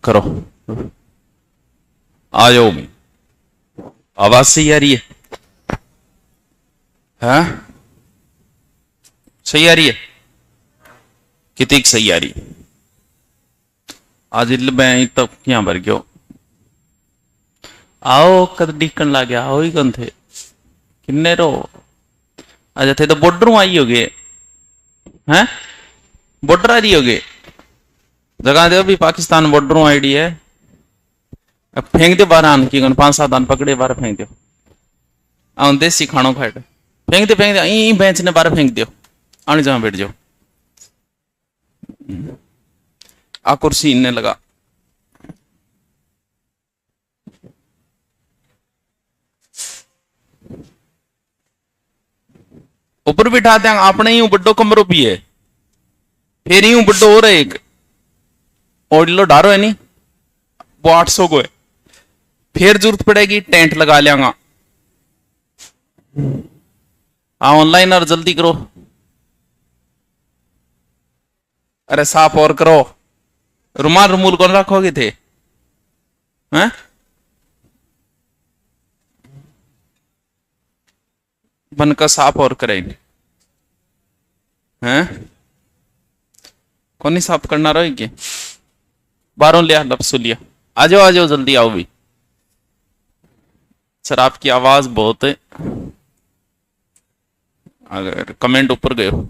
करो। आ जाओ मैं। आवाज सही आ रही है? हाँ सही आ रही है? कितनी सही आ रही है? आज मैं तब यहां भर गयो। आओ कद डिकन ला गया, आओ ही कौन थे किन्ने रो। अच्छा थे तो बॉर्डर आई हो गए हैं, बॉर्डर आ रही हो गए जगह दे भी पाकिस्तान बॉर्डर आईडी है। अब फेंक दे बारह आन की 5-7 आन पकड़े बारह फेंक दो। आउं देसी खानो खाए फेंक दे यही बेंच ने बारह फेंक दो। आने जहां बैठ जाओ। आ कुर्सी इनने लगा। ऊपर बिठा दें अपने ही बड्डो कमरो भी है, फिर यूं बड्डो हो रहा एक ओडलो डारो है नहीं, वो 800 को है। फिर जरूरत पड़ेगी टेंट लगा लियांगा। ऑनलाइन और जल्दी करो। अरे साफ और करो। रुमाल रुमूल कौन रखोगे थे हैं? बन का साफ और करेंगे हैं? कौन नहीं साफ करना रहेगी? बारों लिया लपसू लिया। आ जाओ जल्दी आओ भी। सर आपकी आवाज बहुत है। अगर कमेंट ऊपर गए हो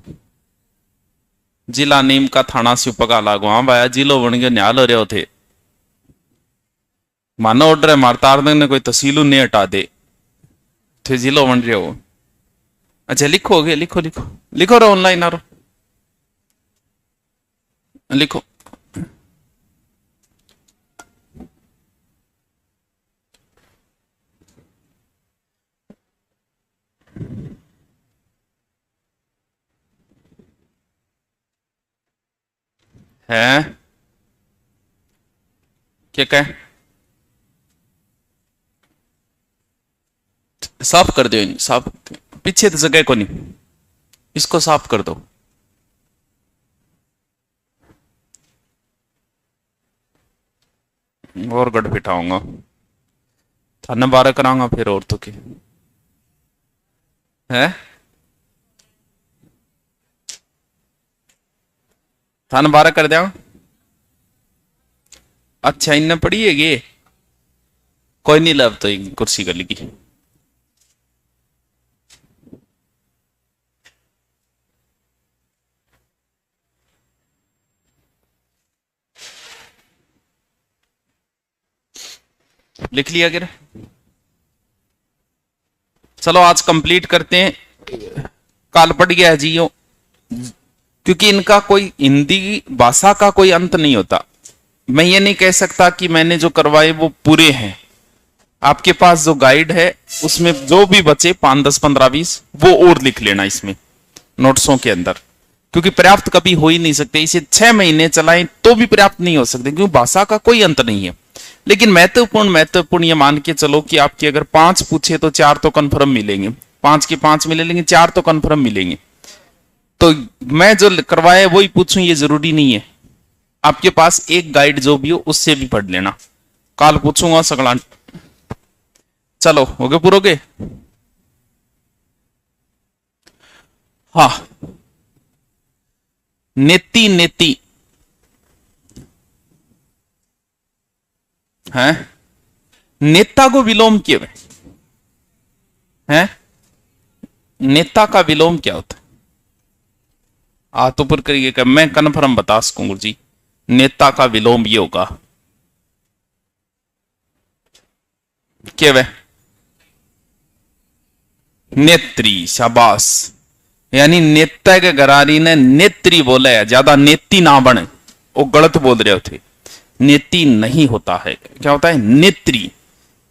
जिला नीम का थाना से पका लागो। हाँ भाई जिलो बन गया न्याल हो रहे थे। मानो ऑर्डर है मारतार ने कोई तहसील नहीं हटा दे थे जिलो बन रहे हो। अच्छा लिखोगे लिखो लिखो लिखो रो ऑनलाइन आ रो लिखो। है क्या कहे? साफ कर दो साफ। पीछे तो जगह को नहीं, इसको साफ कर दो। और गढ़ बिठाऊंगा थाने बारह कराऊंगा फिर औरतों की है। थाने बारह कर दिया। अच्छा इन्ने पड़ी है ये कोई नहीं लब तो कुर्सी गली की। लिख लिया गिर। चलो आज कंप्लीट करते हैं। काल पड़ गया है जियो, क्योंकि इनका कोई हिंदी भाषा का कोई अंत नहीं होता। मैं ये नहीं कह सकता कि मैंने जो करवाए वो पूरे हैं। आपके पास जो गाइड है उसमें जो भी बचे 5, 10, 15, 20 वो और लिख लेना इसमें नोट्सों के अंदर, क्योंकि पर्याप्त कभी हो ही नहीं सकते। इसे 6 महीने चलाएं तो भी पर्याप्त नहीं हो सकते, क्योंकि भाषा का कोई अंत नहीं है। लेकिन महत्वपूर्ण ये मान के चलो कि आपके अगर 5 पूछे तो 4 तो कंफर्म मिलेंगे, 5 के 5 मिले, लेकिन 4 तो कंफर्म मिलेंगे। तो मैं जो करवाया वही पूछूं ये जरूरी नहीं है। आपके पास एक गाइड जो भी हो उससे भी पढ़ लेना। काल पूछूंगा सगला। चलो हो गए पूरे गए। हाँ नेति नेति है। नेता को विलोम किए है। नेता का विलोम क्या होता है? तो पर करिए मैं कन्फर्म बता सकूं गुरु जी। नेता का विलोम ये होगा क्या वह नेत्री। शाबाश। यानी नेता के घरारी ने नेत्री बोला है, ज्यादा नेती ना बने। वो गलत बोल रहे थे। नेती नहीं होता है, क्या होता है? नेत्री।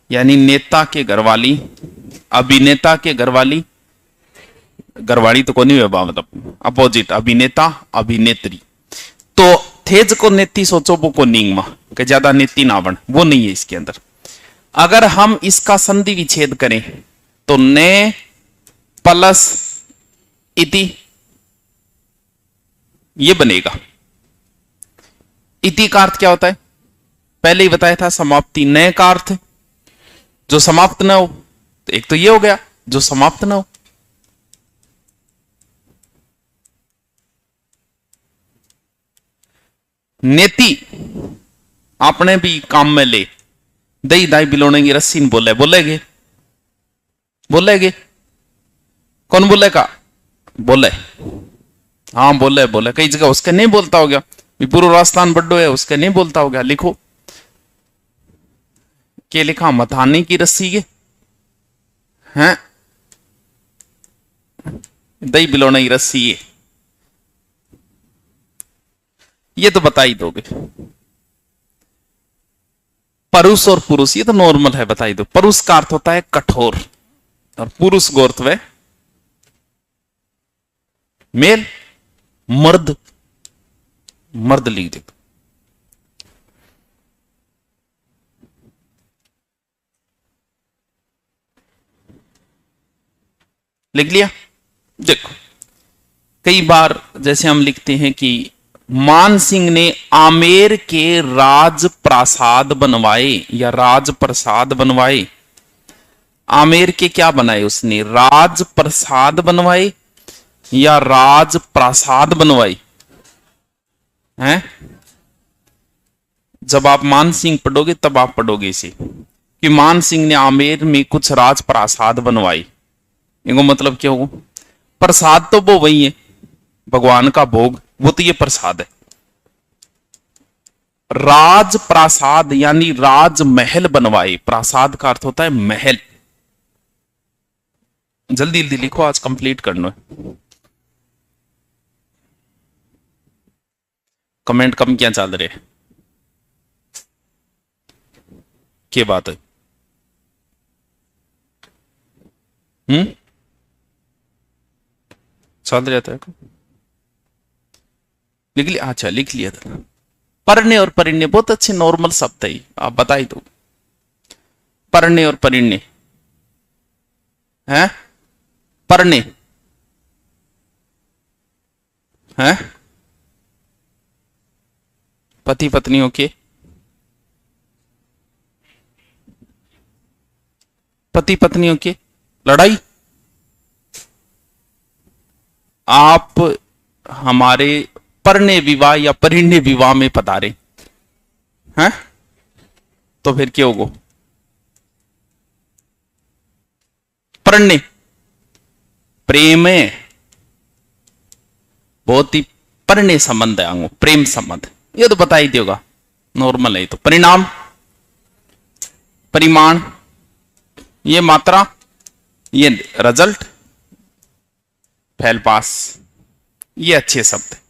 यानी नेता के घरवाली, अभिनेता के घरवाली, घरवाली तो को नहीं है मतलब अपोजिट, अभिनेता अभिनेत्री। तो थेज को नेती सोचो वो को नींग मा कि ज्यादा नेती ना बन, वो नहीं है इसके अंदर। अगर हम इसका संधि विच्छेद करें तो ने प्लस इति ये बनेगा। इति का अर्थ क्या होता है? पहले ही बताया था समाप्ति नए का अर्थ जो समाप्त ना हो, तो एक तो ये हो गया जो समाप्त ना हो। नेति आपने भी काम में ले, दही दाई बिलोने की रस्सी ने बोलेगे बोलेगे, कौन बोलेगा? बोले, हाँ बोले कई जगह उसके नहीं बोलता हो गया, पूर्व राजस्थान बड्डो है उसके नहीं बोलता हो गया। लिखो के लिखा मथानी की रस्सी के हैं, दही बिलोने की रस्सी है, ये तो बता ही दोगे। परुष और पुरुष ये तो नॉर्मल है, बता ही दो। परुष का अर्थ होता है कठोर और पुरुष गोर्थ व मेल, मर्द, मर्द लिख दे। लिख लिया? देखो कई बार जैसे हम लिखते हैं कि मान सिंह ने आमेर के राज प्रासाद बनवाए या राज प्रसाद बनवाए। आमेर के क्या बनाए उसने? राज प्रसाद बनवाए या राज प्रासाद बनवाई हैं? जब आप मान सिंह पढ़ोगे तब आप पढ़ोगे इसे कि मान सिंह ने आमेर में कुछ राज प्रासाद बनवाई। इनको मतलब क्या होगा? प्रसाद तो वो वही है, भगवान का भोग, वो तो ये प्रसाद है। राज प्रासाद यानी राजमहल बनवाए। प्रासाद का अर्थ होता है महल। जल्दी जल्दी लिखो, आज कंप्लीट करना है। कमेंट कम क्या चल रहे? क्या बात है? चल रहा था, लिख लिया? अच्छा लिख लिया था। परने और परिण्य बहुत अच्छे नॉर्मल शब्द है, आप बता ही दो। परने और परिण्य हैं? परने हैं पति पत्नियों के, पति पत्नियों की लड़ाई। आप हमारे परने विवाह या परिण्य विवाह में पधारे हैं, तो फिर क्या होगा? परण्य प्रेम है, बहुत ही परण्य संबंध है, आंगो प्रेम संबंध, ये तो बता ही देगा, नॉर्मल है। तो परिणाम, परिमाण, ये मात्रा, ये रिजल्ट, फैल पास, ये अच्छे शब्द है,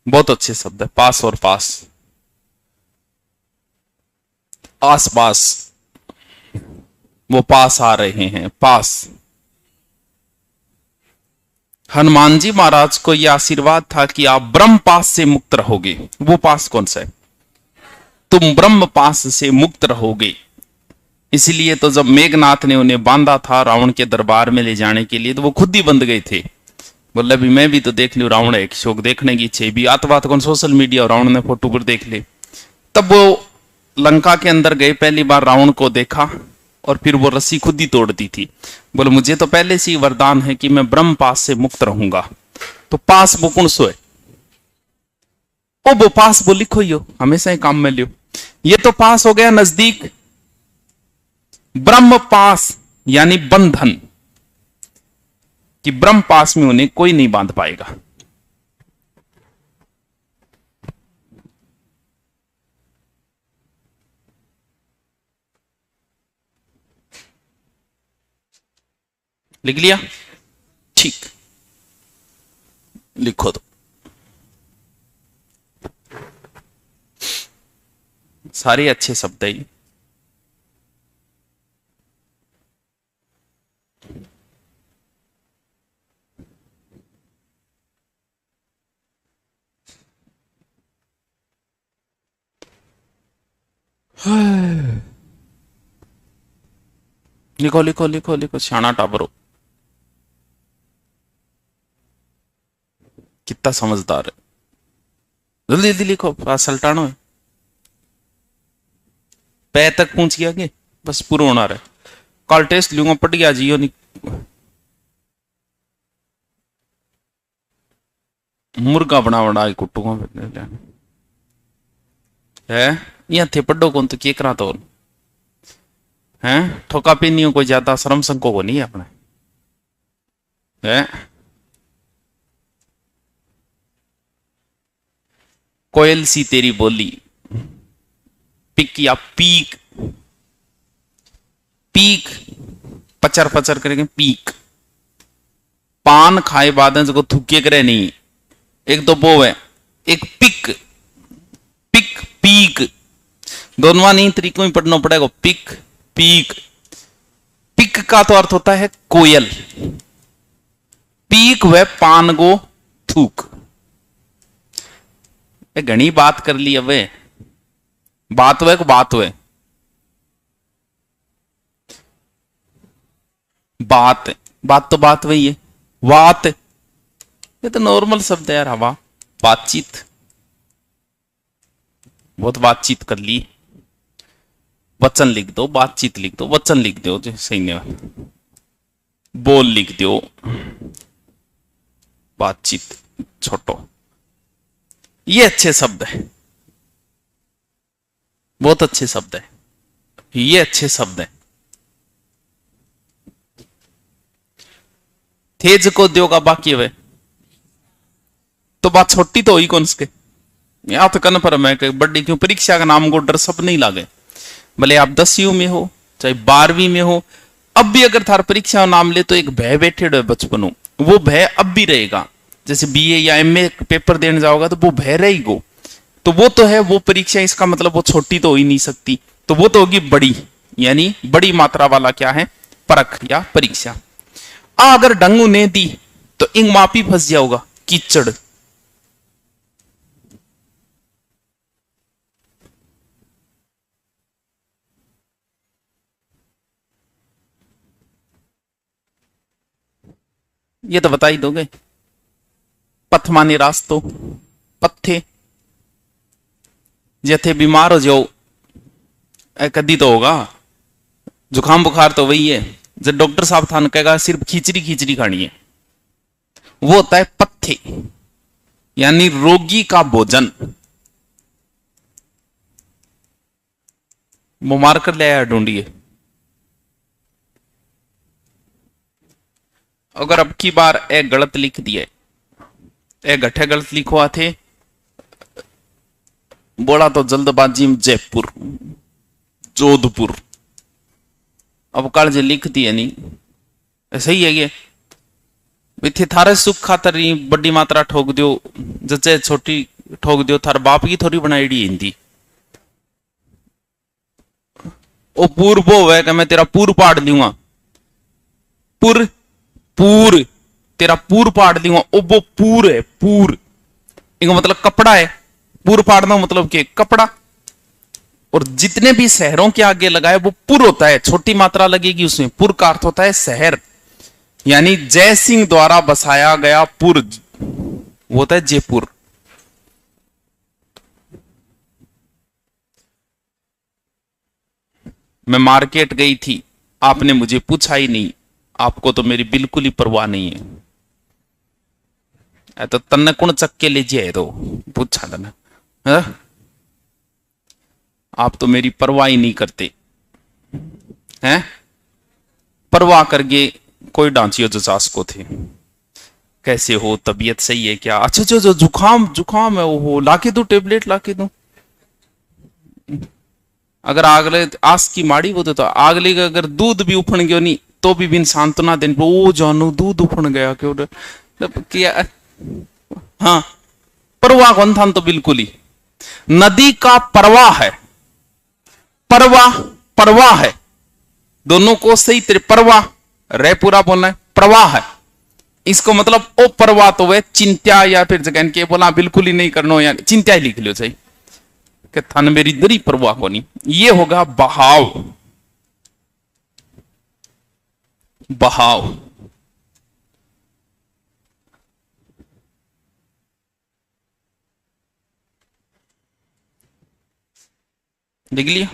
बहुत अच्छे शब्द है। पास और पास, आस पास, वो पास आ रहे हैं, पास। हनुमान जी महाराज को यह आशीर्वाद था कि आप ब्रह्म पास से मुक्त रहोगे। वो पास कौन सा है? तुम ब्रह्म पास से मुक्त रहोगे। इसलिए तो जब मेघनाथ ने उन्हें बांधा था रावण के दरबार में ले जाने के लिए, तो वो खुद ही बंध गए थे। बोले भी मैं भी तो देख लूं, रावण एक शोक देखने की इच्छा भी आतवात कौन सोशल मीडिया और रावण ने फोटो पर देख ले। तब वो लंका के अंदर गए, पहली बार रावण को देखा और फिर वो रस्सी खुद ही तोड़ दी थी। बोले मुझे तो पहले से ही वरदान है कि मैं ब्रह्म पास से मुक्त रहूंगा। तो पास वो कौन सो है? ओ वो पास वो लिखो, यो हमेशा ही काम में लियो। ये तो पास हो गया नजदीक। ब्रह्म पास यानी बंधन, कि ब्रह्म पास में उन्हें कोई नहीं बांध पाएगा। लिख लिया? ठीक, लिखो तो। सारे अच्छे शब्द है। लिखो लिखो लिखो लिखो, शाना टाबरो, कितना समझदार है। जल्दी जल्दी लिखो, सल्टानो है। पै तक पहुंच गया के बस पूरा होना रहा। कल टेस्ट लूंगा, पट गया जियो नहीं। मुर्गा बना बना कुटूंगा है यहाँ थे पढ़ो कौन तो के करा तो है ठोका पे नहीं हो कोई ज्यादा शर्म संको को नहीं है अपने है। कोयल सी तेरी बोली, पिक या पीक, पीक पचर पचर करेंगे पीक। पान खाए बाद को थुके करे नहीं, एक तो वो है, एक पिक, पिक पीक, दोनों नहीं तरीकों में पढ़ना पड़ेगा। पिक पीक, पिक का तो अर्थ होता है कोयल, पीक व पान गो थूक। घनी बात कर ली अब बात हुए को बात हुए बात बात तो बात वही है। बात ये तो नॉर्मल शब्द है यार, हवा बातचीत, बहुत बातचीत कर ली। वचन लिख दो, बातचीत लिख दो, वचन लिख दो, जो सही नहीं बोल लिख दो, बातचीत छोटो। ये अच्छे शब्द है, बहुत अच्छे शब्द है, ये अच्छे शब्द है। तेज को द्योगा बाकी वे तो बात छोटी तो हुई कौन सके। यहां तो कन्फर्म है कि बड़ी क्यों परीक्षा का नाम को डर सब नहीं लागे, भले आप 10वीं में हो चाहे 12वीं में हो। अब भी अगर थार परीक्षा नाम ले तो एक भय बैठे रहे बचपनों, वो भय अब भी रहेगा। जैसे बीए या एमए पेपर देने जाओगा तो वो भय रहेगी, तो वो तो है वो परीक्षा, इसका मतलब वो छोटी तो हो ही नहीं सकती, तो वो तो होगी बड़ी, यानी बड़ी मात्रा वाला क्या है परख या परीक्षा। अगर डंगू ने दी तो इंग मापी फंस जाओगा कीचड़। ये तो बता ही दोगे। पथमाने रास्तो पत्थे जैसे बीमार हो जाओ, कदी तो होगा जुकाम बुखार तो वही है। जब डॉक्टर साहब थान कहेगा सिर्फ खिचड़ी खिचड़ी खानी है, वो होता है पत्थे, यानी रोगी का भोजन। वो मार कर ले आया ढूंढिए। अगर अब की बार ए गलत लिख दिए, ए गठे गलत लिखवा थे बोला तो जल्दबाजी में जयपुर जोधपुर, अब कल जो लिख दिए नहीं ऐसा ही है ये। थे थारे सुख खातर बड़ी मात्रा ठोक दियो, जचे छोटी ठोक दियो, थार बाप की थोड़ी बनाई हिंदी। ओ पूर वो है कि मैं तेरा पूर पाड़ दूंगा, पुर पूर तेरा पूर पाड़ दूंगा। ओ वो पूर है, पूर इनका मतलब कपड़ा है, पूर पाड़ना मतलब के कपड़ा। और जितने भी शहरों के आगे लगाए वो पुर होता है, छोटी मात्रा लगेगी उसमें। पुर का अर्थ होता है शहर, यानी जय सिंह द्वारा बसाया गया पुर वो होता है जयपुर। मैं मार्केट गई थी, आपने मुझे पूछा ही नहीं, आपको तो मेरी बिल्कुल ही परवाह नहीं है। तो तन्ने कौन चक्के लीजिए तो पूछा तने, आप तो मेरी परवाह ही नहीं करते हैं। परवाह करके कोई डांचियो जसास को थे, कैसे हो, तबीयत सही है क्या? अच्छा जो जो जुकाम जुकाम है वो लाके दो, टेबलेट लाके दो। अगर आगले आस की माड़ी वो तो आगले का अगर दूध भी उफन गयो नहीं तो भी बिन सांत्वना देन ओ जानू दूध उफन गया क्यों क्या। हाँ परवाह कौन था तो बिल्कुल ही। नदी का परवाह है, परवाह परवाह है, दोनों को सही तेरे परवाह रे पूरा बोलना है, प्रवाह है। इसको मतलब ओ परवाह तो वह चिंता या फिर जगह के बोला बिल्कुल ही नहीं करना, या चिंता ही लिख लो सही कि थान मेरी दरी परवाह को नहीं। ये होगा बहाव, बहाव। लिख लिया।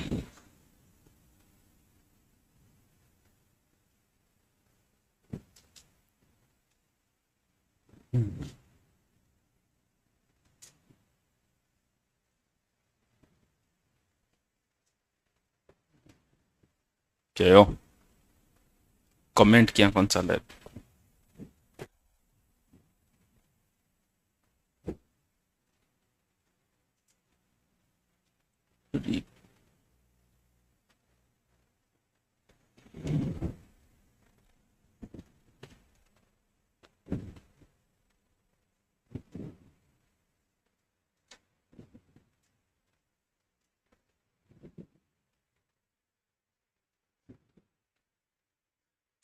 क्या हो कमेंट किया कौन सा है?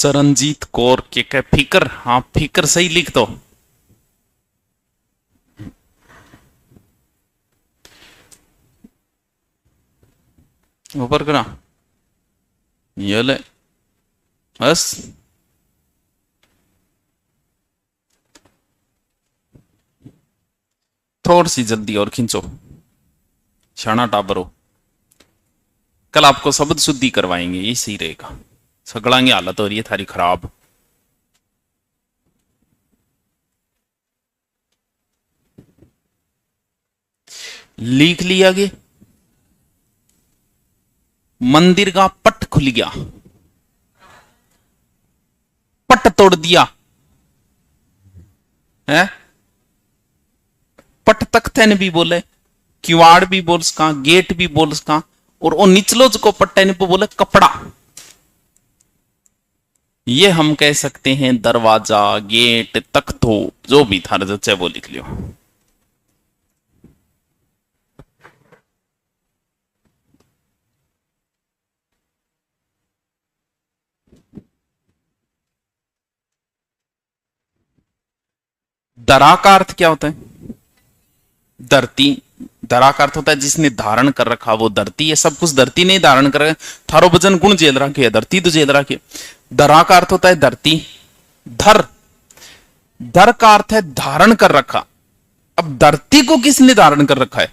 चरणजीत कौर के क्या फिकर, हाँ फिकर सही लिख दो। ऊपर करा ये ले बस। थोड़ी सी जल्दी और खींचो, शाना टाबर हो। कल आपको शब्द शुद्धि करवाएंगे, ये सही रहेगा। सगड़ांगे, हालत हो रही है थारी खराब। लिख लिया आगे। मंदिर का पट खुल गया, पट तोड़ दिया है। पट तख्ते ने भी बोले, किवाड़ भी बोल सका, गेट भी बोल सका, और वो निचलो को पट्टे ने बोले कपड़ा। ये हम कह सकते हैं दरवाजा, गेट, तख्तो, जो भी था चाहे वो लिख लियो। दरा का अर्थ क्या होता है? धरती। दरा का अर्थ होता है जिसने धारण कर रखा, वो धरती है। सब कुछ धरती ने धारण कर रखा। थारो वजन गुण जेल रखे, धरती तो जेल रखे। दरा का अर्थ होता है धरती। धर, धर का अर्थ है धारण कर रखा। अब धरती को किसने धारण कर रखा है?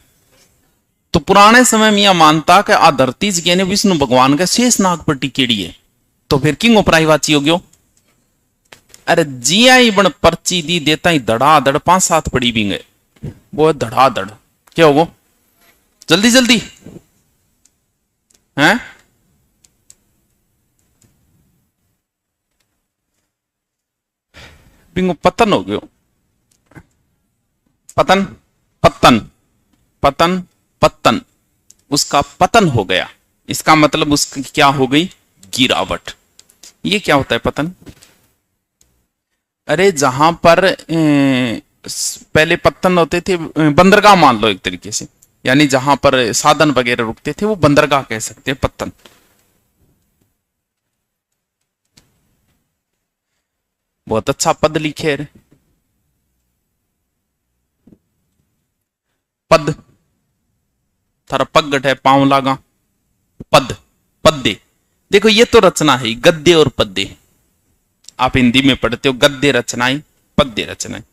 तो पुराने समय में यह मानता कि आ धरती जी विष्णु भगवान का शेष नाग पर टिकेड़ी है। तो फिर किंग उपराई वाची हो गयो। अरे जिया ही बन पर्ची दी देता ही धड़ाधड़ 5-7 पड़ी भी गए। वो धड़ाधड़ क्या होगो? जल्दी जल्दी हैं? बिंगो पतन हो गयो। पतन, पतन, पतन, पतन, उसका पतन हो गया। इसका मतलब उसकी क्या हो गई? गिरावट। ये क्या होता है पतन? अरे जहां पर पहले पत्तन होते थे, बंदरगाह मान लो एक तरीके से, यानी जहां पर साधन वगैरह रुकते थे वो बंदरगाह कह सकते हैं, पत्तन। बहुत अच्छा पद लिखे है। पद, थारा पगट है, पांव लागा। पद, पद्य। देखो ये तो रचना है, गद्य और पद्य। आप हिंदी में पढ़ते हो गद्य रचनाएं, पद्य रचनाएं।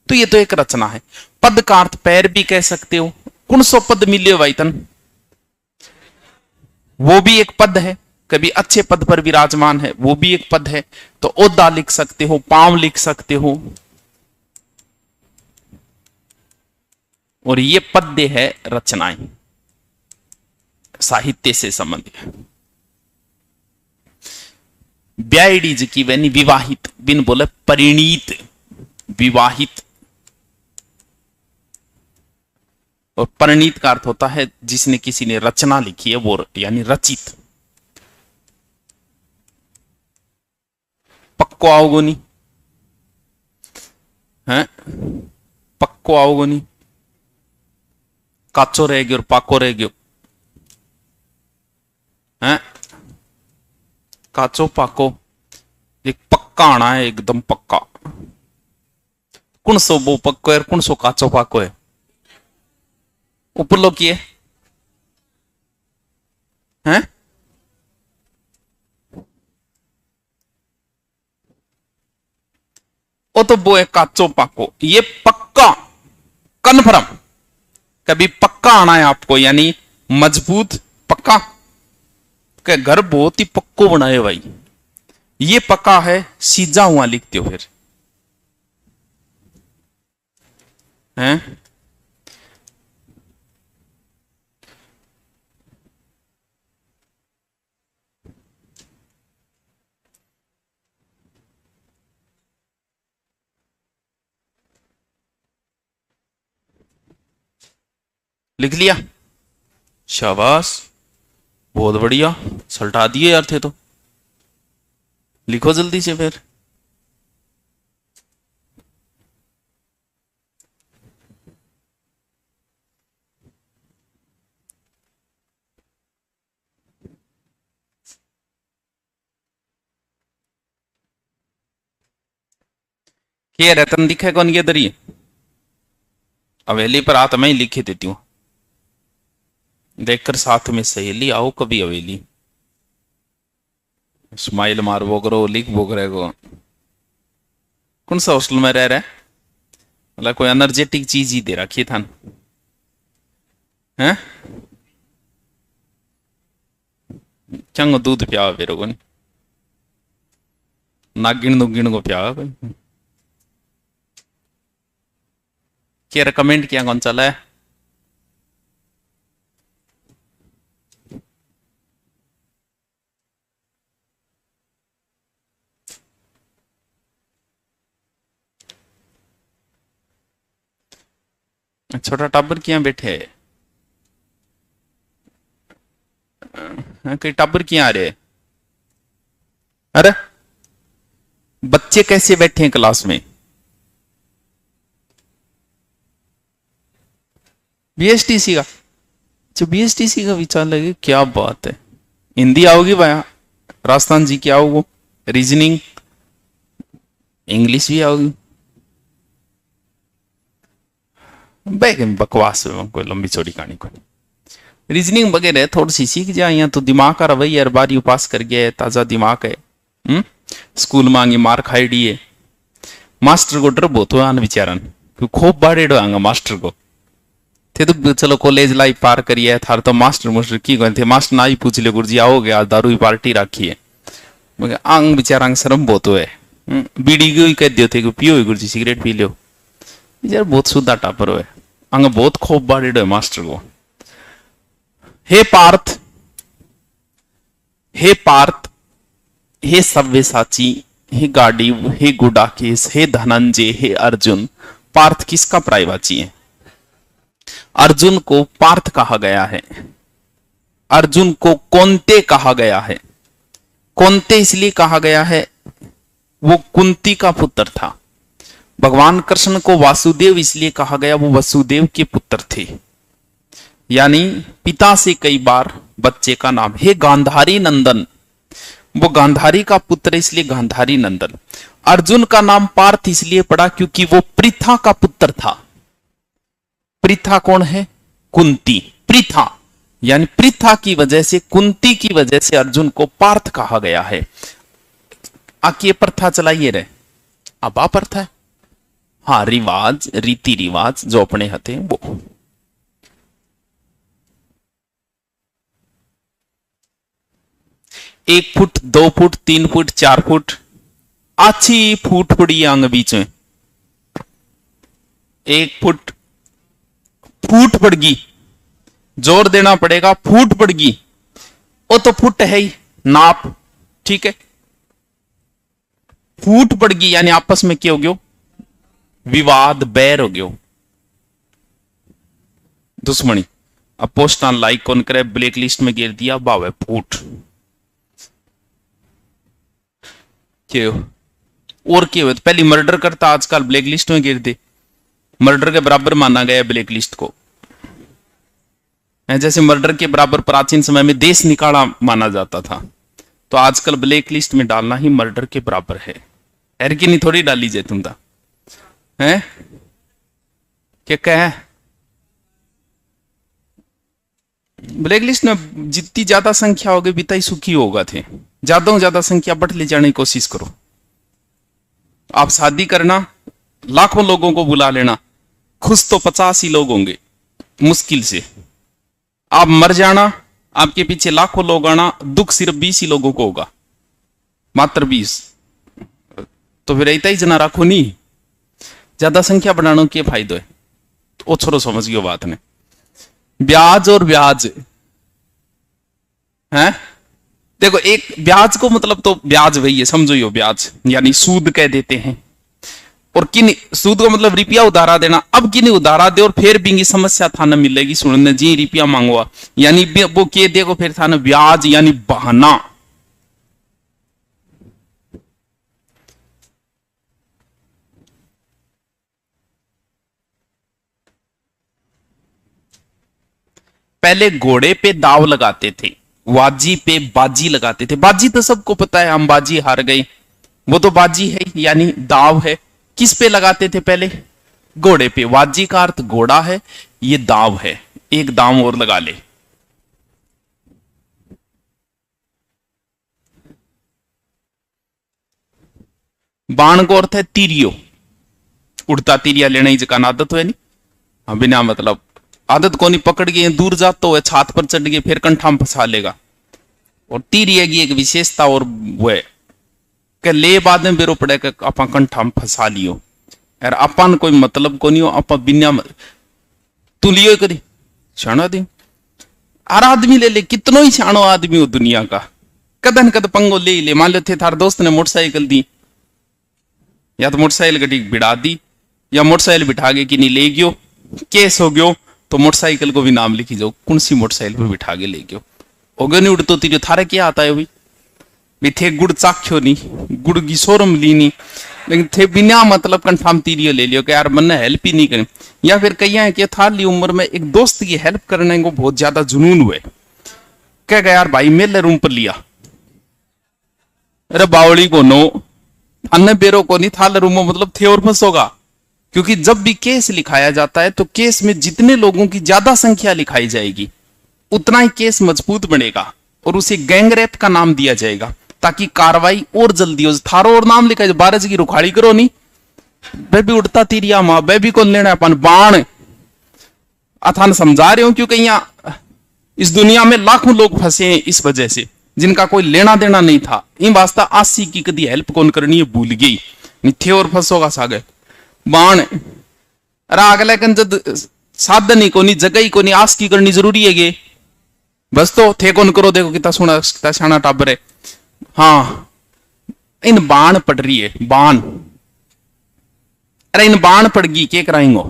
तो ये तो एक रचना है। पद का अर्थ पैर भी कह सकते हो। कौन सो पद मिले वाइतन, वो भी एक पद है। कभी अच्छे पद पर विराजमान है, वो भी एक पद है। तो ओदा लिख सकते हो, पांव लिख सकते हो। और ये पद्य है रचनाएं, साहित्य से संबंधित। ब्याईडी जी की वैनी विवाहित, बिन बोले परिणीत, विवाहित। और परिणीत का अर्थ होता है जिसने किसी ने रचना लिखी है, वो यानी रचित। पक्को आओगो नहीं है? पक्को आओगो नहीं, काचो रह गयो और पाको रह गयो है। काचो पाको, एक पक्का आना है, एकदम पक्का। कौन सो वो पक्को है, कौन सो काचो पाको है? ऊपर लो किए हैं? वो तो वो है काचो पाको, ये पक्का, कन्फर्म। कभी पक्का आना है आपको, यानी मजबूत, पक्का। के घर बहुत ही पक्को बनाए भाई, ये पक्का है, सीजा हुआ लिखते हो फिर हैं। लिख लिया, शाबाश, बहुत बढ़िया, सल्टा दिए यार थे तो। लिखो जल्दी से फिर। ये रतन दिखे कौन ये दरी हवेली पर आ तो मैं ही लिखे देती हूँ, देखकर साथ में सहेली आओ कभी हवेली। स्माइल मार वो करो, लिख वो करेगो। कौन सा हॉस्टल में रह रहा है? मतलब कोई एनर्जेटिक चीज ही दे रखी था हैं? चंग दूध पिया फिर को नागिन दुगिन को पिया कोई क्या रिकमेंड किया कौन चला है? छोटा टाबर किया बैठे है, कई टाबर किया आ रहे? अरे बच्चे कैसे बैठे हैं क्लास में? बीएसटीसी का, जो बीएसटीसी का विचार लगे, क्या बात है। हिंदी आओगी भाई? राजस्थान जी क्या आओ, रीजनिंग, इंग्लिश भी आओगी? बकवास है, कोई लंबी चौड़ी कहानी कोई। रीजनिंग वगैरह थोड़ी सी सीख जाए यहाँ तो दिमाग का रवैया यार, 12वीं पास कर गया है, ताजा दिमाग है। स्कूल मांगी मार खाई डी है। मास्टर को डर बहुत हुआ बेचारन, खूब बाड़े डोंगा मास्टर को थे तो चलो कॉलेज लाइफ पार करिए थार तो मास्टर की गए थे। मास्टर ना ही पूछ ले गुरुजी आओगे आज दारू की पार्टी रखी है, मगर आंग बेचारा शर्म बहुत हुए। बीड़ी को ही कह दियो थे कि पियो गुरुजी सिगरेट पी लो, यार बहुत सुधा टापर हुए, अंग बहुत खूब बाड़े डो मास्टर को। हे पार्थ, हे पार्थ, हे सव्यसाची, हे गांडीव, हे गुडाकेश, हे धनंजय, हे अर्जुन। पार्थ किसका पर्यायवाची है? अर्जुन को पार्थ कहा गया है। अर्जुन को कौनते कहा गया है। कौनते इसलिए कहा गया है, वो कुंती का पुत्र था। भगवान कृष्ण को वासुदेव इसलिए कहा गया, वो वसुदेव के पुत्र थे, यानी पिता से कई बार बच्चे का नाम। हे गांधारी नंदन, वो गांधारी का पुत्र इसलिए गांधारी नंदन। अर्जुन का नाम पार्थ इसलिए पड़ा क्योंकि वो पृथा का पुत्र था। पृथा कौन है? कुंती। पृथा यानी पृथा की वजह से, कुंती की वजह से अर्जुन को पार्थ कहा गया है। आके प्रथा चलाइए रहे, अब आ प्रथा है, हाँ रिवाज, रीति रिवाज जो अपने हथे वो। 1 फुट 2 फुट 3 फुट 4 फुट अच्छी फूट पड़ी अंग बीच में। 1 फुट फूट पड़गी, जोर देना पड़ेगा, फूट पड़गी, वो तो फुट है ही नाप, ठीक है। फूट पड़गी यानी आपस में क्या हो गयो? विवाद, बैर हो गयो, दुश्मनी। अब पोस्ट ऑन लाइक कौन करे, ब्लैक लिस्ट में गिर दिया, बावे फूट क्यों? और क्या हुआ? पहले मर्डर करता, आजकल ब्लैक लिस्ट में गिर दे। मर्डर के बराबर माना गया ब्लैक लिस्ट को, जैसे मर्डर के बराबर प्राचीन समय में देश निकाला माना जाता था, तो आजकल ब्लैक लिस्ट में डालना ही मर्डर के बराबर है। एर की नहीं थोड़ी डाली जाए तुम था है क्या कहे? ब्लैक लिस्ट में जितनी ज्यादा संख्या होगी बिता ही सुखी होगा थे। ज्यादा संख्या बढ़ ले जाने की कोशिश करो। आप शादी करना, लाखों लोगों को बुला लेना, खुश तो 50 ही लोग होंगे मुश्किल से। आप मर जाना, आपके पीछे लाखों लोग आना, दुख सिर्फ 20 ही लोगों को होगा, मात्र 20। तो फिर ऐसा ही जना रखो नहीं, ज्यादा संख्या बढ़ाने के फायदे है। तो छोड़ो, समझ गयो बात ने। ब्याज और ब्याज है, देखो एक ब्याज को मतलब तो ब्याज वही है, समझो यो ब्याज यानी सूद कह देते हैं। और किन सूद का मतलब रुपया उधारा देना। अब किन उधारा दे और फिर भी समस्या थाना मिलेगी सुनने जी रुपया मांगवा, यानी वो के देखो फिर थाना ब्याज यानी बहाना। पहले घोड़े पे दाव लगाते थे, वाजी पे बाजी लगाते थे। बाजी तो सबको पता है, हम बाजी हार गए, वो तो बाजी है यानी दाव है। किस पे लगाते थे पहले? घोड़े पे। वाजी का अर्थ घोड़ा है, ये दाव है, एक दाव और लगा ले। बाण को अर्थ है तीरियो, उड़ता तीरिया लेना ही जकान आदत है नहीं। हाँ, बिना मतलब आदत को नहीं, पकड़ के दूर जाता हो छात पर चढ़ के फिर कंठा में फंसा लेगा। और तीरिया की एक विशेषता और वो है कि ले बाद में बेरो पड़े अपा कंठा में फंसा लियो यार, अपन कोई मतलब को नहीं हो, अपा बिना तू लियो करी छाणा दी। हर आदमी ले ले, कितनो ही छाणो आदमी हो दुनिया का, कदन कद पंगो ले ले। मान लो थे थार दोस्त ने मोटरसाइकिल दी, या तो मोटरसाइकिल गड्डी बिड़ा दी, या मोटरसाइकिल बिठा के कि नहीं ले गयो, केस हो गयो तो मोटरसाइकिल को भी नाम लिखी जाओ, कौन सी मोटरसाइकिल पर बिठा के ले गयो। हो गयो नहीं उड़तो तीर थारे क्या आता है भी थे गुड़ चाख्यो नहीं, गुड़ की शोरम ली नहीं, लेकिन थे बिना मतलब कंफर्म तीरियो ले लियो कि यार मन हेल्प ही नहीं करें। या फिर कहीं है कि था ली उम्र में एक दोस्त की हेल्प करने को बहुत ज्यादा जुनून हुए, कह गया यार भाई मेरे रूम पर लिया, अरे बावली को नो अन्य बेरो को नहीं थाल रूम मतलब थे और फंसोगा। क्योंकि जब भी केस लिखाया जाता है तो केस में जितने लोगों की ज्यादा संख्या लिखाई जाएगी उतना ही केस मजबूत बनेगा और उसे गैंग रेप का नाम दिया जाएगा, ताकि कार्रवाई और जल्दी हो। थारो और नाम लिखा जाए, बारह की रुखाड़ी करो नहीं, बेबी उड़ता तीरिया मां बेबी को लेना अपन बाण अथान समझा रहे हो। क्योंकि यहाँ इस दुनिया में लाखों लोग फंसे हैं इस वजह से, जिनका कोई लेना देना नहीं था। इन वास्ता आसी की कदी हेल्प कौन करनी है भूल गई, निथे और फंसोगा सागे बाण। अरे अगले कन जब साधन ही कोनी, जगह ही कोनी, आस की करनी जरूरी है गे, बस तो थे कौन करो। देखो कितना सोना कितना शाना टाबर है। हाँ, इन बाण पड़ रही है बाण, अरे इन बाण पड़ गई के कराएंगो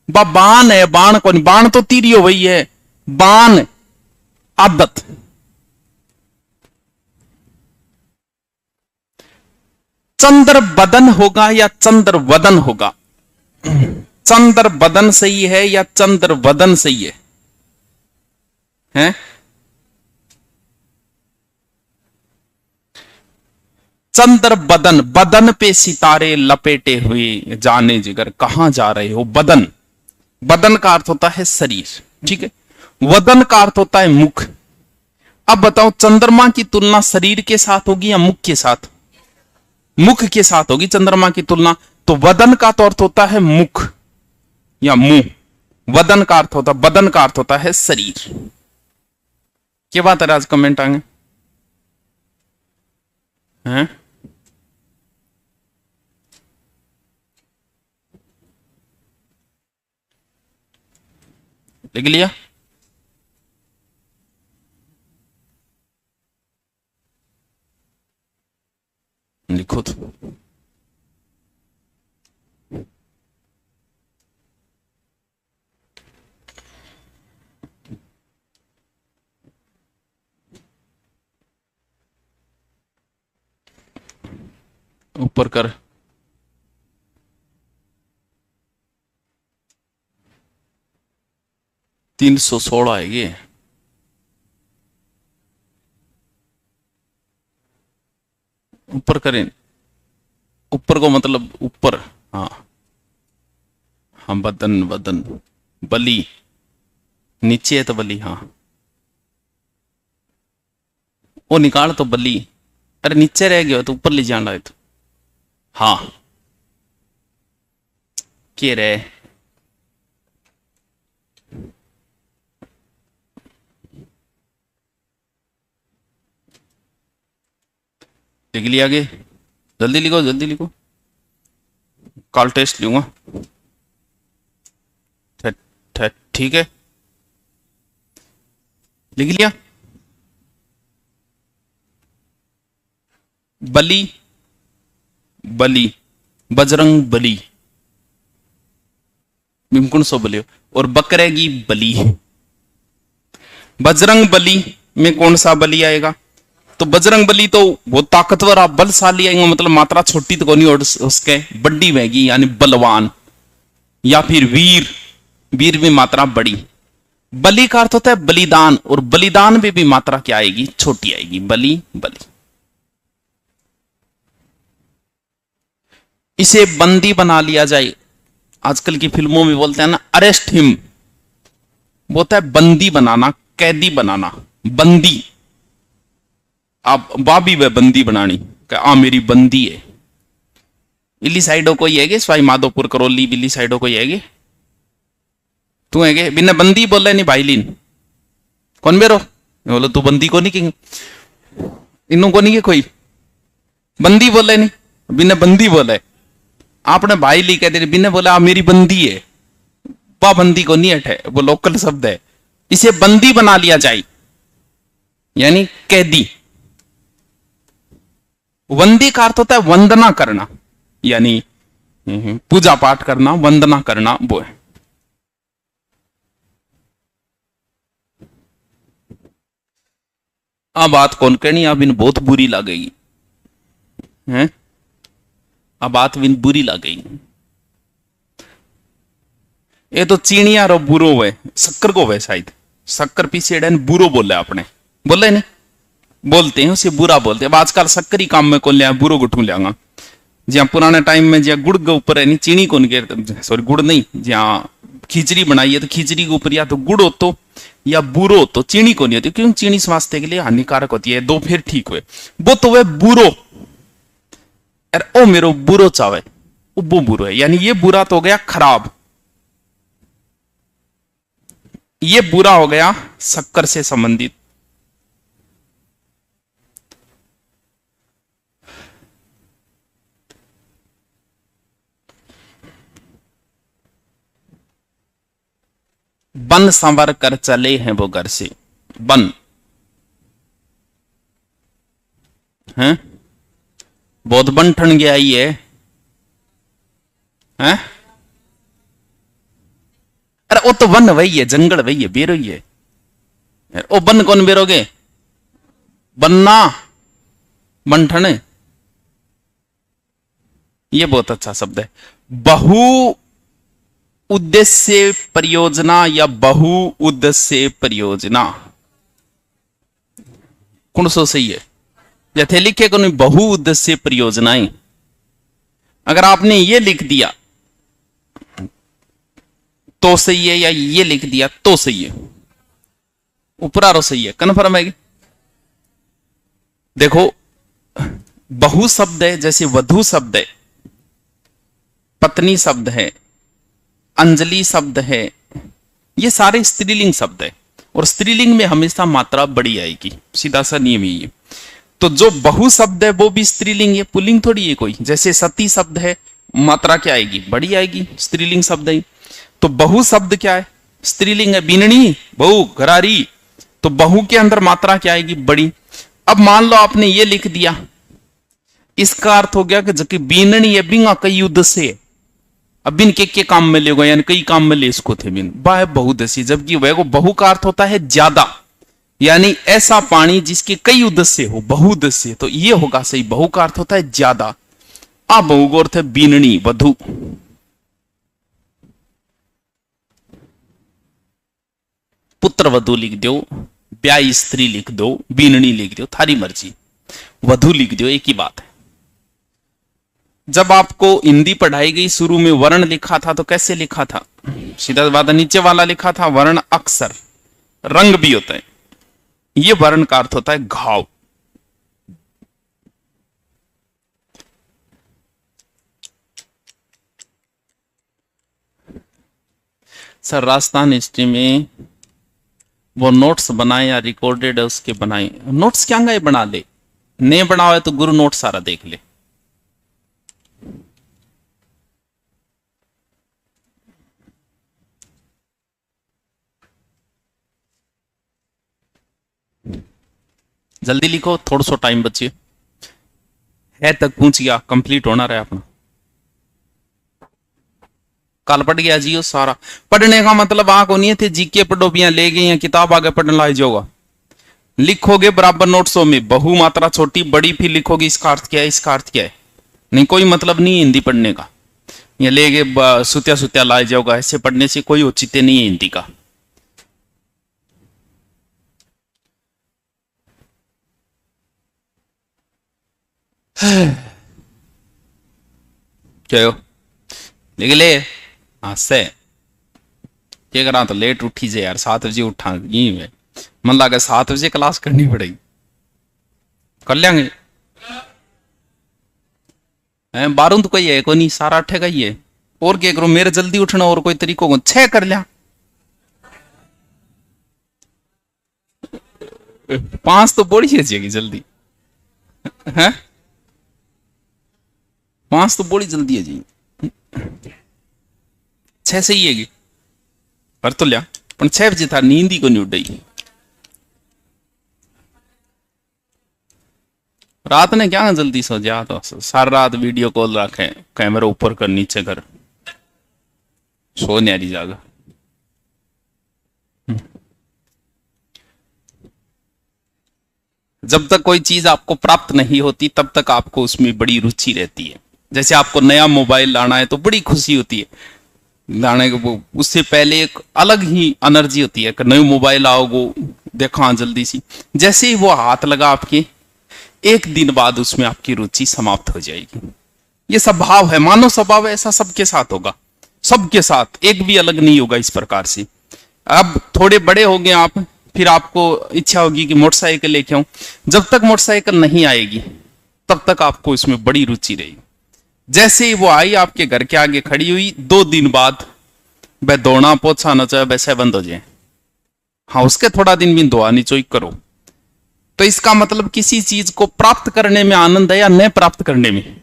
बा बाण है, बाण कौन, बाण तो तीरियो वही है, बाण आदत। चंद्र बदन होगा या चंद्र वदन होगा? चंद्र बदन सही है या चंद्र वदन सही है? हैं? चंद्र बदन, बदन पे सितारे लपेटे हुए जाने जिगर कहां जा रहे हो। बदन, बदन का अर्थ होता है शरीर, ठीक है। वदन का अर्थ होता है मुख। अब बताओ चंद्रमा की तुलना शरीर के साथ होगी या मुख के साथ? मुख के साथ होगी चंद्रमा की तुलना। तो वदन का तो अर्थ होता है मुख या मुंह, वदन का अर्थ होता, बदन का अर्थ होता है शरीर। क्या बात है? आज कमेंट आएंगे हैं? लिख लिया? लिखो तो। ऊपर कर। तीन 316 है ये। ऊपर करें, ऊपर को मतलब ऊपर। हाँ हाँ, बदन, बदन बली नीचे है तो बली। हाँ वो निकाल तो बली, अरे नीचे रह गया तो ऊपर ले जाना है तो। हाँ के रहे लिख लिया आगे, जल्दी लिखो जल्दी लिखो, कल टेस्ट लूंगा। ठीक है, लिख लिया। बली, बली बजरंग बली बिमकुण सो बलियो, और बकरे की बली। बजरंग बली में कौन सा बली आएगा? तो बजरंग बली तो वो ताकतवर आप बलशाली आएंगे, मतलब मात्रा छोटी तो नहीं, और उसके बड्डी बहेगी यानी बलवान, या फिर वीर, वीर में मात्रा बड़ी। बलि का अर्थ होता है बलिदान, और बलिदान में भी मात्रा क्या आएगी? छोटी आएगी, बलि बलि। इसे बंदी बना लिया जाए, आजकल की फिल्मों में बोलते हैं ना अरेस्ट हिम, बोलता है बंदी बनाना, कैदी बनाना, बंदी। आप बाबी वे बंदी बनानी, आ मेरी बंदी है। इली साइडो कोई है स्वाई माधोपुर करौली बिल्ली साइडो कोई है तू है बिना बंदी बोल रहे नहीं भाई लीन कौन बेरो बोलो तू बंदी को नहीं कि इनू को नहीं के कोई बंदी बोले नहीं, बिना बंदी बोले आपने भाई ली कहते बिना बोले आ मेरी बंदी है, वह बंदी को नहीं हटे, वो लोकल शब्द है। इसे बंदी बना लिया जाए यानी कैदी। वंदी का अर्थ होता है वंदना करना, यानी पूजा पाठ करना, वंदना करना, वो है। आ बात कौन कहनी, अब इन बहुत बुरी लगेगी हैं, अब बात बिन बुरी लगेगी। ये तो चीनिया रो बुरो हुए, शक्कर को हुए शायद, शक्कर पीछे बुरो बोले आपने, बोले नहीं बोलते हैं उसे बुरा बोलते हैं। अब आजकल शक्कर ही काम में कौन लिया, बुरो गुठू लिया। जहाँ पुराने टाइम में जहाँ गुड़ के ऊपर है नहीं चीनी को नहीं, सॉरी गुड़ नहीं, जहाँ खिचड़ी बनाई है तो खिचड़ी के ऊपर या तो गुड़ हो तो या बुरो हो तो चीनी को नहीं होती, क्योंकि चीनी स्वास्थ्य के लिए हानिकारक होती है। दो फिर ठीक हुए, वो तो वह बुरो, अरे ओ मेरो बुरो चावे, वो बुरो है, यानी ये बुरा तो हो गया खराब, ये बुरा हो गया शक्कर से संबंधित। बन संवर कर चले हैं वो घर से, बन हैं बहुत बन ठन गया ही है हैं? अरे वो तो वन वही है, जंगल वही है, बेरो ही है। ओ बन कौन बेरोगे, बनना बनठन, ये बहुत अच्छा शब्द है। बहु उद्देश्य परियोजना या बहु उद्देश्य परियोजना कौन सो सही है? जैसे लिखे को नहीं बहु उद्देश्य परियोजनाएं, अगर आपने ये लिख दिया तो सही है, या ये लिख दिया तो सही है, ऊपरारो सही है, कन्फर्म है। देखो बहु शब्द है, जैसे वधु शब्द है, पत्नी शब्द है, अंजलि शब्द है, ये सारे स्त्रीलिंग शब्द है, और स्त्रीलिंग में हमेशा मात्रा बड़ी आएगी, सीधा सा नियम ही है। तो जो बहु शब्द है वो भी स्त्रीलिंग है, पुल्लिंग थोड़ी है कोई। जैसे सती शब्द है, मात्रा क्या आएगी? बड़ी आएगी, स्त्रीलिंग शब्द है। तो बहु शब्द क्या है? स्त्रीलिंग है, बीननी बहु घरारी, तो बहु के अंदर मात्रा क्या आएगी? बड़ी। अब मान लो आपने ये लिख दिया, इसका अर्थ हो गया कि जबकि बीननी है बिंगा कई युद्ध से, अब बिन के काम में ले गए, यानी कई काम में ले इसको थे बिन, वह बहुदसी, जबकि वह को बहु का अर्थ होता है ज्यादा, यानी ऐसा पानी जिसके कई उद्देश्य हो, बहुउद्देश्य, तो ये होगा सही। बहु का अर्थ होता है ज्यादा, आ बहु का अर्थ है बीननी वधु। पुत्र वधु लिख दो, ब्याई स्त्री लिख दो, बीननी लिख दो, थारी मर्जी, वधु लिख दो, एक ही बात है। जब आपको हिंदी पढ़ाई गई शुरू में वर्ण लिखा था तो कैसे लिखा था? सीधा बात, नीचे वाला लिखा था वर्ण अक्षर, रंग भी होता है, ये वर्ण का अर्थ होता है घाव। सर राजस्थान हिस्ट्री में वो नोट्स बनाए या रिकॉर्डेड है उसके बनाए, नोट्स क्या गए बना ले, नहीं बना हुआ है तो गुरु नोट सारा देख ले। जल्दी लिखो, थोड़ा सा टाइम बचिए है, तक पूछ गया, कंप्लीट होना रहा अपना। काल पढ़ गया जी। सारा पढ़ने का मतलब आ को नहीं थे जीके पढ़ो भी ले गए या किताब आगे पढ़ने लाई जाओगा, लिखोगे बराबर नोट्सों में, बहु मात्रा छोटी बड़ी फिर लिखोगे इसका अर्थ क्या है, इसका अर्थ क्या है। नहीं, कोई मतलब नहीं हिंदी पढ़ने का, या ले गए सुत्या सुत्या लाए जाओगा। ऐसे पढ़ने से कोई औचित्य नहीं है हिंदी का। क्या हो लिख ले हाँ से ये करा तो लेट उठी जे यार, 7 बजे उठा यही है, मन लगा 7 बजे क्लास करनी पड़ेगी, कर लेंगे। बारूं तो कोई है को नहीं, सारा 8 का ही है। और क्या करो, मेरे जल्दी उठना और कोई तरीकों को 6 कर लिया, 5 तो बड़ी है जल्दी है, 5 तो बड़ी जल्दी है जी, 6 सही है पर तो लिया, पर 6 बजे था नींद ही को नहीं उड़ी। रात ने क्या जल्दी सो जा, तो सारी रात वीडियो कॉल रखे, कैमरा ऊपर कर नीचे कर, सो न्यारी जागा। जब तक कोई चीज आपको प्राप्त नहीं होती तब तक आपको उसमें बड़ी रुचि रहती है। जैसे आपको नया मोबाइल लाना है तो बड़ी खुशी होती है लाने को, उससे पहले एक अलग ही एनर्जी होती है कि नया मोबाइल आओगे, देखो जल्दी सी। जैसे ही वो हाथ लगा आपके, एक दिन बाद उसमें आपकी रुचि समाप्त हो जाएगी। ये स्वभाव है, मानव स्वभाव है, ऐसा सबके साथ होगा, सबके साथ, एक भी अलग नहीं होगा इस प्रकार से। अब थोड़े बड़े हो गए आप, फिर आपको इच्छा होगी कि मोटरसाइकिल लेके आऊं, जब तक मोटरसाइकिल नहीं आएगी तब तक आपको इसमें बड़ी रुचि रहेगी। जैसे ही वो आई आपके घर के आगे खड़ी हुई, 2 दिन बाद वह दौड़ना पोछा न चाहे वैसे बंद हो जाए, हाँ उसके थोड़ा दिन भी दुआ नहीं चोई करो। तो इसका मतलब किसी चीज को प्राप्त करने में आनंद है या न प्राप्त करने में,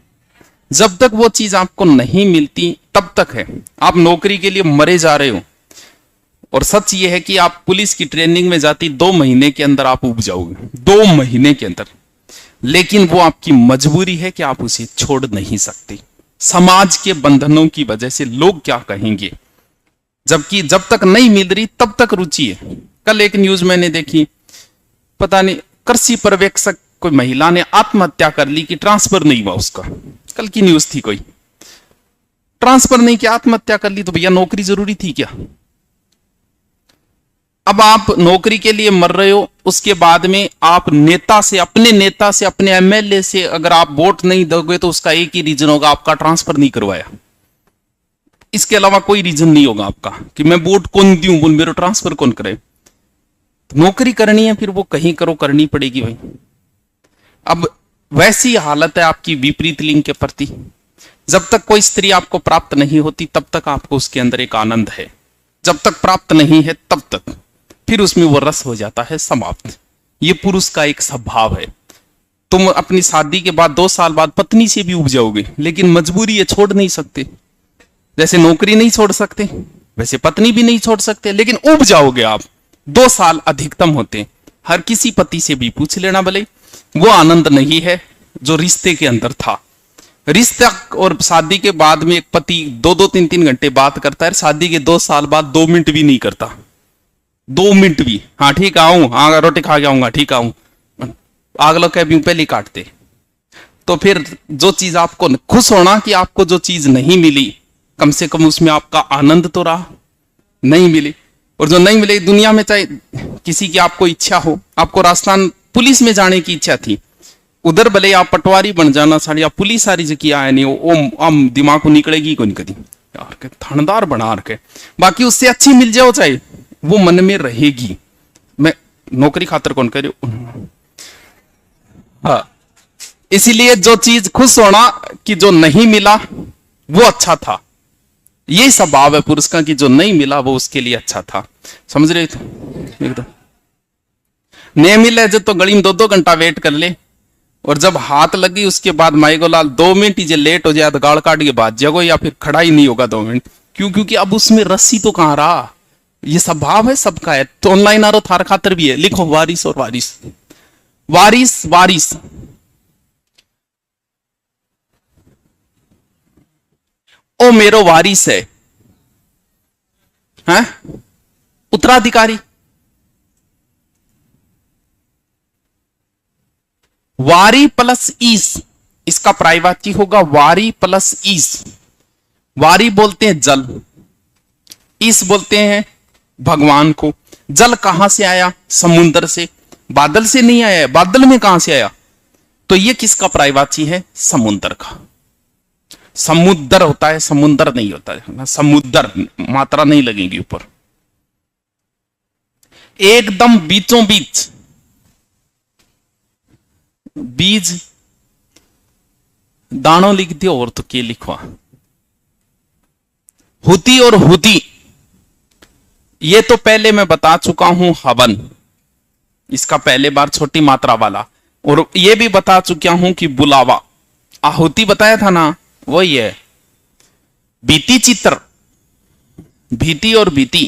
जब तक वो चीज आपको नहीं मिलती तब तक है। आप नौकरी के लिए मरे जा रहे हो, और सच ये है कि आप पुलिस की ट्रेनिंग में जाती 2 महीने के अंदर आप उब जाओगे, 2 महीने के अंदर, लेकिन वो आपकी मजबूरी है कि आप उसे छोड़ नहीं सकते। समाज के बंधनों की वजह से लोग क्या कहेंगे, जबकि जब तक नहीं मिल रही तब तक रुचि है। कल एक न्यूज मैंने देखी, पता नहीं कृषि पर्यवेक्षक कोई महिला ने आत्महत्या कर ली कि ट्रांसफर नहीं हुआ उसका, कल की न्यूज थी, कोई ट्रांसफर नहीं किया आत्महत्या कर ली, तो भैया नौकरी जरूरी थी क्या? अब आप नौकरी के लिए मर रहे हो, उसके बाद में आप नेता से, अपने एमएलए से अगर आप वोट नहीं दोगे तो उसका एक ही रीजन होगा, आपका ट्रांसफर नहीं करवाया। इसके अलावा कोई रीजन नहीं होगा आपका कि मैं वोट कौन दूं, बोल मेरा ट्रांसफर कौन करे। तो नौकरी करनी है, फिर वो कहीं करो, करनी पड़ेगी भाई। अब वैसी हालत है आपकी विपरीत लिंग के प्रति। जब तक कोई स्त्री आपको प्राप्त नहीं होती तब तक आपको उसके अंदर एक आनंद है, जब तक प्राप्त नहीं है तब तक फिर उसमें वो रस हो जाता है समाप्त। ये पुरुष का एक स्वभाव है। तुम अपनी शादी के बाद 2 साल बाद पत्नी से भी उब जाओगे, लेकिन मजबूरी है, छोड़ नहीं सकते। जैसे नौकरी नहीं छोड़ सकते वैसे पत्नी भी नहीं छोड़ सकते, लेकिन उब जाओगे आप। 2 साल अधिकतम होते। हर किसी पति से भी पूछ लेना भले, वो आनंद नहीं है जो रिश्ते के अंदर था। रिश्ता और शादी के बाद में एक पति 2-2, 3-3 घंटे बात करता है, शादी के 2 साल बाद 2 मिनट भी नहीं करता, 2 मिनट भी। हाँ ठीक आऊं, हाँ रोटी खा के आऊंगा, ठीक आऊं, अगला कैब यूं पहले काटते। तो फिर जो चीज आपको खुश होना कि आपको जो चीज नहीं मिली, कम से कम उसमें आपका आनंद तो रहा, नहीं मिली। और जो नहीं मिले दुनिया में, चाहे किसी की आपको इच्छा हो, आपको राजस्थान पुलिस में जाने की इच्छा थी, उधर भले आप पटवारी बन जाना, साड़ी आप पुलिस सारी जो किया है नहीं, वो हम दिमाग को निकलेगी को नहीं कभी यार के थानेदार बना रखे, बाकी उससे अच्छी मिल जाओ चाहे, वो मन में रहेगी। मैं नौकरी खातर कौन कर रही हूं, हाँ। इसीलिए जो चीज खुश होना कि जो नहीं मिला वो अच्छा था, ये स्वभाव है पुरुष का कि जो नहीं मिला वो उसके लिए अच्छा था। समझ रहे तो एकदम नहीं मिले जो तो गली में 2-2 घंटा वेट कर ले, और जब हाथ लगी उसके बाद माई लाल 2 मिनट ही जो लेट हो जाए तो गाड़ काट के बाद जागो, या फिर खड़ा ही नहीं होगा 2 मिनट। क्यों? क्योंकि अब उसमें रस्सी तो कहां रहा। ये स्वभाव है सबका है। तो ऑनलाइन आ रहा थार खातर भी है, लिखो वारिस और वारिस, वारिस वारिस। ओ मेरो वारिस है, हैं? उत्तराधिकारी। वारी प्लस ईस, इसका पर्यायवाची होगा वारी प्लस ईस। वारी बोलते हैं जल, ईस बोलते हैं भगवान को। जल कहां से आया? समुद्र से। बादल से नहीं आया, बादल में कहां से आया? तो ये किसका पर्यायवाची है? समुद्र का। समुद्र होता है, समुद्र नहीं होता है। समुद्र मात्रा नहीं लगेगी ऊपर। एकदम बीचों बीच, बीज दानों लिख दियो और तो क्या लिखवा? हुती और हुती, ये तो पहले मैं बता चुका हूं हवन, इसका पहले बार छोटी मात्रा वाला। और ये भी बता चुका हूं कि बुलावा, आहुति बताया था ना, वही है। बीती चित्र, भीति और बीती,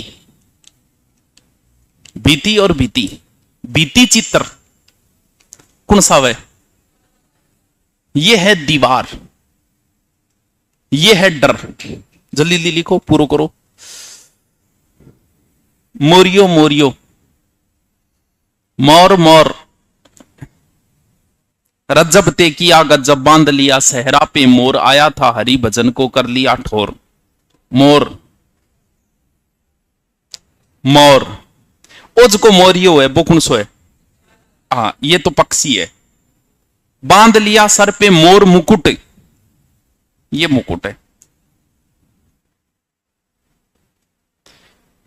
बीती और बीती, बीती चित्र कौन सा है? ये है दीवार, ये है डर। जल्दी जल्दी लिखो, पूरा करो। मोरियो मोरियो, मोर मोर, रज्जब ते किया गज्जब बांध लिया सहरा पे मोर, आया था हरि भजन को कर लिया ठोर। मोर मोर, ओज को मोरियो है, वो कौन सो है? हाँ, ये तो पक्षी है। बांध लिया सर पे मोर मुकुट, ये मुकुट है।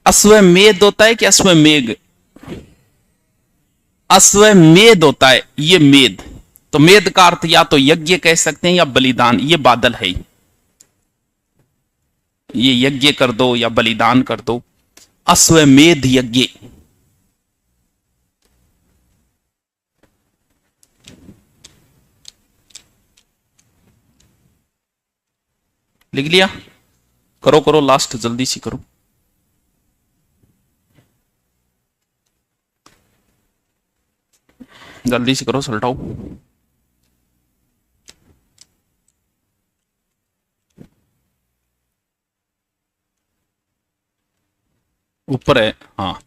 अश्वमेध होता है कि अश्वमेघ? अश्वमेध होता है, ये मेध। तो मेध का अर्थ या तो यज्ञ कह सकते हैं या बलिदान। ये बादल है, ये यज्ञ कर दो या बलिदान कर दो। अश्वमेध यज्ञ। लिख लिया? करो करो, लास्ट जल्दी सी करो। जल्दी से करो, सलटाओ। ऊपर है, हाँ।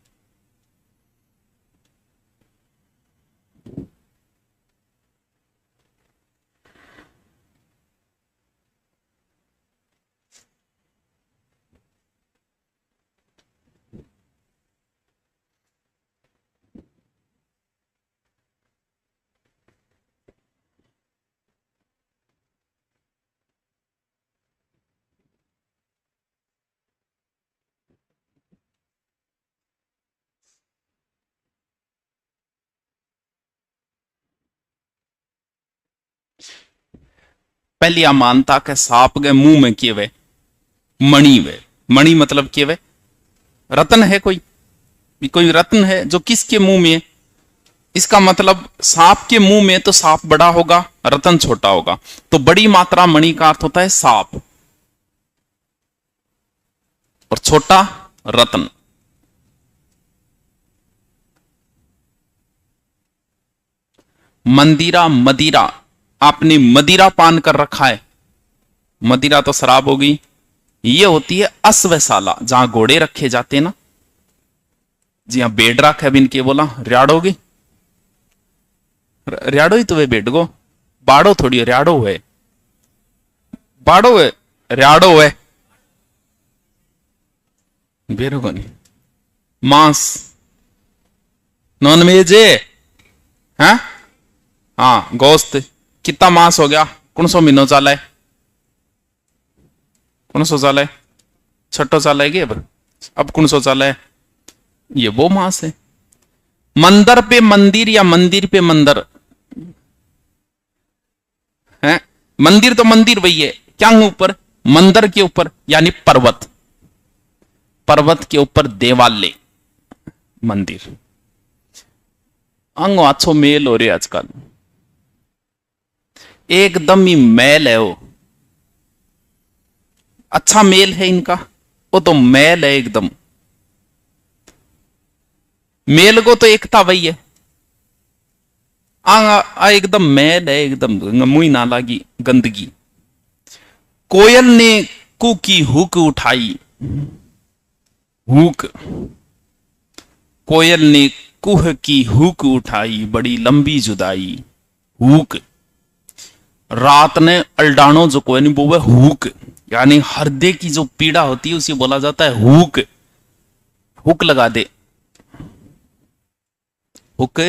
पहली मानता के सांप के मुंह में किए वे मणि वे। मणि मतलब किए वे रत्न है। कोई रत्न है जो किसके मुंह में है? इसका मतलब सांप के मुंह में तो सांप बड़ा होगा, रत्न छोटा होगा। तो बड़ी मात्रा मणि का अर्थ होता है सांप, और छोटा रत्न। मंदिरा मदिरा, आपने मदिरा पान कर रखा है। मदिरा तो शराब होगी। ये होती है अश्वशाला, जहां घोड़े रखे जाते हैं ना, जी हाँ। बेड रख है इनके, बोला रियाड़ोगी? रियाड़ो ही तो वे बेड को, बाड़ो थोड़ी रियाड़ो है। बाड़ो है, रियाड़ो है, बेरो को नहीं। मांस, नॉन वेज है? हाँ, गोश्त। कितना मांस हो गया? कौन सौ महीनों चाला है? कौन सौ चाला है? छठो चाला है कि अब कौन सौ चाला है? ये वो मांस है। मंदिर पे मंदिर या मंदिर पे मंदिर है। मंदिर तो मंदिर वही है, क्या ऊपर? मंदिर के ऊपर यानी पर्वत, पर्वत के ऊपर देवालय मंदिर। अंगो अच्छो मेल हो रहे आजकल, एकदम ही मैल है वो। अच्छा मेल है इनका, वो तो मैल है एकदम। मेल को तो एकता वही है, एकदम मैल है, एकदम मुई ना लागी गंदगी। कोयल ने कू की हुक उठाई, हुक। कोयल ने कुह की हुक उठाई, बड़ी लंबी जुदाई। हुक। रात ने अल्डानो जो कोई नहीं वो हुक, यानी हृदय की जो पीड़ा होती है उसे बोला जाता है हुक। हुक लगा दे। हुक,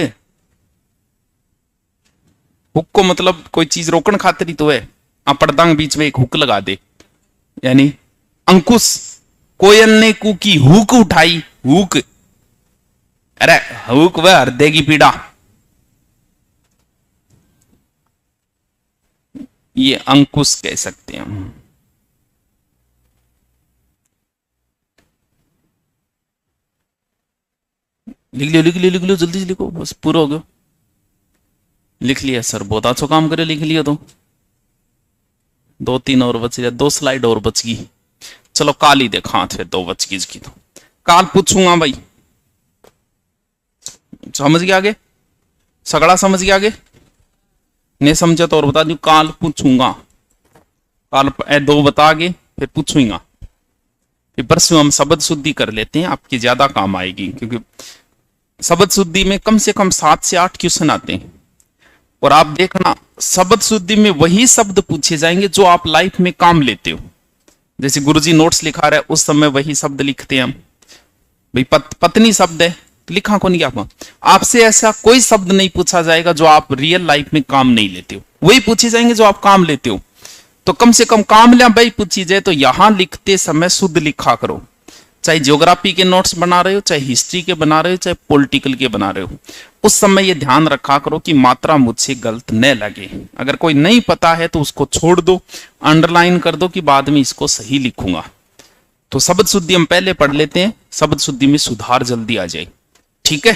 हुक को मतलब कोई चीज रोकन खातिर ही तो है। आप पड़दांग बीच में एक हुक लगा दे, यानी अंकुश। कोयल ने कू की हुक उठाई। हुक, अरे हुक वह हृदय की पीड़ा, ये अंकुश कह सकते हैं हम। लिख लियो लिख लियो लिख लियो, जल्दी से लिखो, बस पूरा हो गया। लिख लिया सर, बहुत अच्छा काम करे, लिख लिया तो। 2-3 और बच गया, 2 स्लाइड और बच गई। चलो काल ही देखा हाथ फिर, 2 बच गई इसकी तो काल पूछूंगा भाई। समझ गया आगे, सगड़ा समझ गया आगे, नहीं समझा तो और बता दू, काल पूछूंगा। काल 2 बता के फिर पूछूंगा। फिर परसों हम शब्द शुद्धि कर लेते हैं, आपकी ज्यादा काम आएगी, क्योंकि शब्द शुद्धि में कम से कम 7 से 8 क्वेश्चन आते हैं। और आप देखना शब्द शुद्धि में वही शब्द पूछे जाएंगे जो आप लाइफ में काम लेते हो। जैसे गुरुजी नोट्स लिखा रहे उस समय वही शब्द लिखते हैं हम। भाई पत्नी शब्द है तो लिखा कौन क्या, आपसे ऐसा कोई शब्द नहीं पूछा जाएगा जो आप रियल लाइफ में काम नहीं लेते हो, वही पूछे जाएंगे जो आप काम लेते हो। तो कम से कम काम लिया भाई पूछी जाए तो यहां लिखते समय शुद्ध लिखा करो। चाहे ज्योग्राफी के नोट्स बना रहे हो, चाहे हिस्ट्री के बना रहे हो, चाहे पॉलिटिकल के बना रहे हो, उस समय ये ध्यान रखा करो कि मात्रा मुझसे गलत न लगे। अगर कोई नहीं पता है तो उसको छोड़ दो, अंडरलाइन कर दो कि बाद में इसको सही लिखूंगा। तो शब्द शुद्धि हम पहले पढ़ लेते हैं, शब्द शुद्धि में सुधार जल्दी आ जाए। ठीक है।